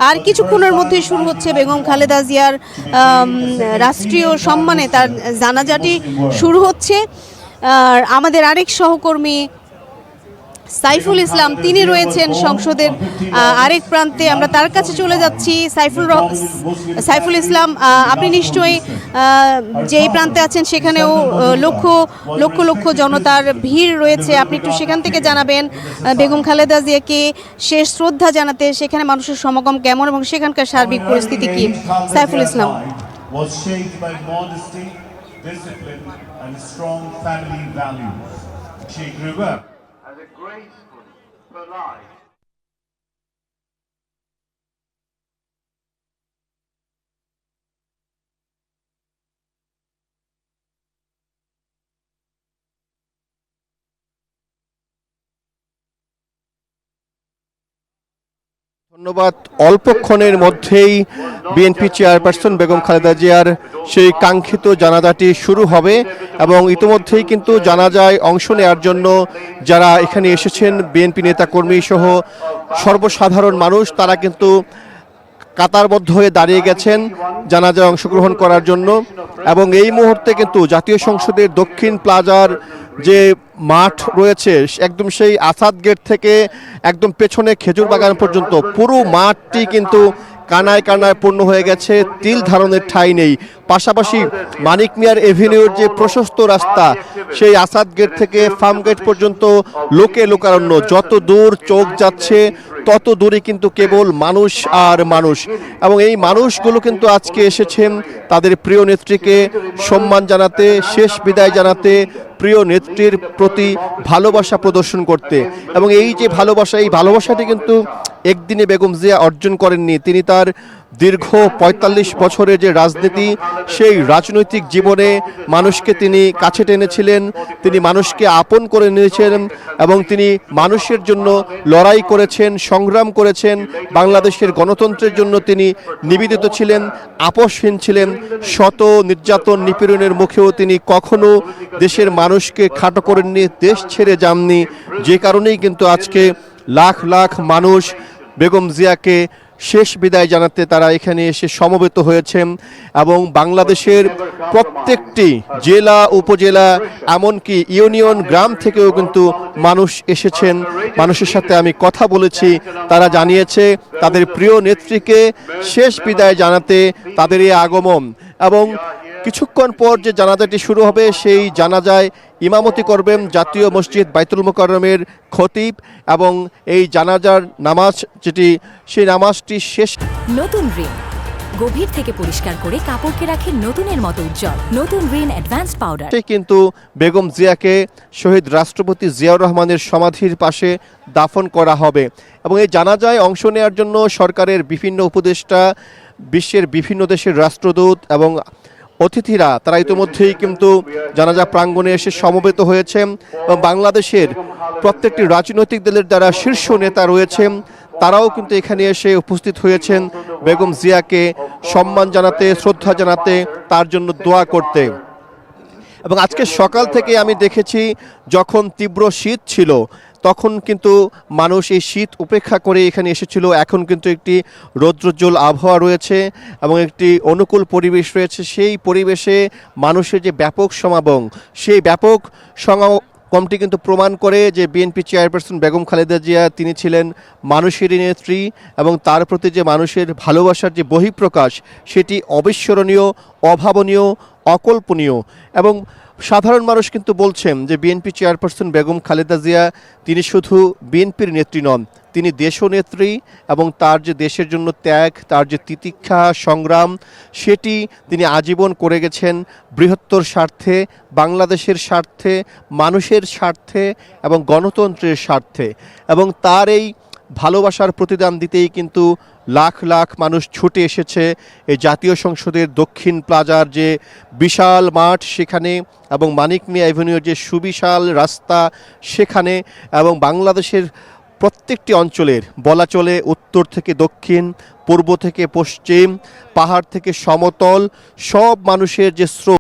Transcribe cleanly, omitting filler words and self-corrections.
আর কিছুক্ষণের মধ্যেই শুরু হচ্ছে বেগম খালেদা জিয়ার রাষ্ট্রীয় সম্মানে তার জানাজাটি শুরু হচ্ছে। আর আমাদের আরেক সহকর্মী সাইফুল ইসলাম তিনি রয়েছেন সংসদের আরেক প্রান্তে, আমরা তার কাছে চলে যাচ্ছি। সাইফুল ইসলাম, আপনি নিশ্চয়ই যেই প্রান্তে আছেন সেখানেও লক্ষ লক্ষ লক্ষ জনতার ভিড় রয়েছে, আপনি একটু সেখান থেকে জানাবেন বেগম খালেদা জিয়াকে শেষ শ্রদ্ধা জানাতে সেখানে মানুষের সমাগম কেমন এবং সেখানকার সার্বিক পরিস্থিতি কি? Saiful Islam. as a graceful, polite, ধন্যবাদ। অল্পক্ষণের মধ্যেই বিএনপি চেয়ারপারসন বেগম খালেদা জিয়ার সেই কাঙ্ক্ষিত জানাজাটি শুরু হবে এবং ইতিমধ্যেই কিন্তু জানাজায় অংশ নেওয়ার জন্য যারা এখানে এসেছেন বিএনপি নেতাকর্মী সহ সর্বসাধারণ মানুষ তারা কিন্তু কাতারবদ্ধ হয়ে দাঁড়িয়ে গেছেন জানাজায় অংশগ্রহণ করার জন্য। এবং এই মুহূর্তে কিন্তু জাতীয় সংসদের দক্ষিণ প্লাজার যে মাঠ রয়েছে একদম সেই আসাদ গেট থেকে একদম পেছনে খেজুর বাগান পর্যন্ত পুরো মাঠটি কিন্তু কানায় কানায় পূর্ণ হয়ে গেছে, তিল ধারণের ঠাঁই নেই। পাশাপাশি মানিক মিয়ার এভিনিউর যে প্রশস্ত রাস্তা সেই আসাদ গেট থেকে ফার্ম গেট পর্যন্ত লোকে লোকারণ্য, যত দূর চোখ যাচ্ছে তত দূরে কিন্তু কেবল মানুষ আর মানুষ। এবং এই মানুষগুলো কিন্তু আজকে এসেছেন তাদের প্রিয় নেত্রীকে সম্মান জানাতে, শেষ বিদায় জানাতে, প্রিয় নেত্রীর প্রতি ভালোবাসা প্রদর্শন করতে। এবং এই যে ভালোবাসা, এই ভালোবাসাটি কিন্তু একদিনে বেগম জিয়া অর্জন করেননি। তিনি তার দীর্ঘ ৪৫ বছরের যে রাজনীতি সেই রাজনৈতিক জীবনে মানুষকে তিনি কাছে টেনেছিলেন, তিনি মানুষকে আপন করে নিয়েছিলেন এবং তিনি মানুষের জন্য লড়াই করেছেন, সংগ্রাম করেছেন। বাংলাদেশের গণতন্ত্রের জন্য তিনি নিবেদিত ছিলেন, আপোষহীন ছিলেন। শত নির্যাতন নিপীড়নের মুখেও তিনি কখনো দেশের মানুষকে খাটো করেননি, দেশ ছেড়ে যাননি। যে কারণেই কিন্তু আজকে লাখ লাখ মানুষ বেগম জিয়াকে শেষ বিদায় জানাতে তারা এখানে এসে সমবেত হয়েছেন। এবং বাংলাদেশের প্রত্যেকটি জেলা উপজেলা এমনকি ইউনিয়ন গ্রাম থেকেও কিন্তু মানুষ এসেছেন। মানুষের সাথে আমি কথা বলেছি, তারা জানিয়েছে তাদের প্রিয় নেত্রীকে শেষ বিদায় জানাতে তাদের এই আগমন। এবং কিছুক্ষণ পর যে জানাজাটি শুরু হবে সেই জানাজায় ইমামতি করবেন জাতীয় মসজিদ বাইতুল মোকাররমের খতিব এবং এই জানাজার নামাজ যেটি সেই নামাজটি শেষ। নতুন রিন গভীর থেকে পরিষ্কার করে কাপড়কে রাখে নতুনের মতো উজ্জ্বল। নতুন রিন অ্যাডভান্সড পাউডার। কিন্তু বেগম জিয়াকে শহীদ রাষ্ট্রপতি জিয়াউর রহমানের সমাধির পাশে দাফন করা হবে এবং এই জানাজায় অংশ নেওয়ার জন্য সরকারের বিভিন্ন উপদেষ্টা, বিশ্বের বিভিন্ন দেশের রাষ্ট্রদূত এবং অতিথিরা তারা ইতিমধ্যেই কিন্তু জানাজা প্রাঙ্গণে এসে সমবেত হয়েছেন এবং বাংলাদেশের প্রত্যেকটি রাজনৈতিক দলের যারা শীর্ষ নেতা রয়েছেন তারাও কিন্তু এখানে এসে উপস্থিত হয়েছেন বেগম জিয়াকে সম্মান জানাতে, শ্রদ্ধা জানাতে, তার জন্য দোয়া করতে। এবং আজকে সকাল থেকে আমি দেখেছি যখন তীব্র শীত ছিল তখন কিন্তু মানুষ এই শীত উপেক্ষা করে এখানে এসেছিল। এখন কিন্তু একটি রৌদ্রোজ্জ্বল আবহাওয়া রয়েছে এবং একটি অনুকূল পরিবেশ রয়েছে। সেই পরিবেশে মানুষের যে ব্যাপক সমাগম, সেই ব্যাপক সমাগমটি কিন্তু প্রমাণ করে যে বিএনপি চেয়ারপারসন বেগম খালেদা জিয়া তিনি ছিলেন মানুষেরই নেত্রী এবং তার প্রতি যে মানুষের ভালোবাসার যে বহিঃপ্রকাশ সেটি অবিস্মরণীয়, অভাবনীয়, অকল্পনীয়। এবং সাধারণ মানুষ কিন্তু বলছেন যে বিএনপি চেয়ারপারসন বেগম খালেদা জিয়া তিনি শুধু বিএনপির নেত্রী নন, তিনি দেশনেত্রী এবং তার যে দেশের জন্য ত্যাগ, তার যে তিতিক্ষা সংগ্রাম সেটি তিনি আজীবন করে গেছেন বৃহত্তর স্বার্থে, বাংলাদেশের স্বার্থে, মানুষের স্বার্থে এবং গণতন্ত্রের স্বার্থে। এবং তার এই ভালোবাসার প্রতিদান দিতেই কিন্তু লাখ লাখ মানুষ ছুটে এসেছে এই জাতীয় সংসদের দক্ষিণ প্লাজার যে বিশাল মাঠ সেখানে এবং মানিক মিয়া এভিনিউর যে সুবিশাল রাস্তা সেখানে এবং বাংলাদেশের প্রত্যেকটি অঞ্চলের বলা চলে উত্তর থেকে দক্ষিণ, পূর্ব থেকে পশ্চিম, পাহাড় থেকে সমতল সব মানুষের যে স্রোত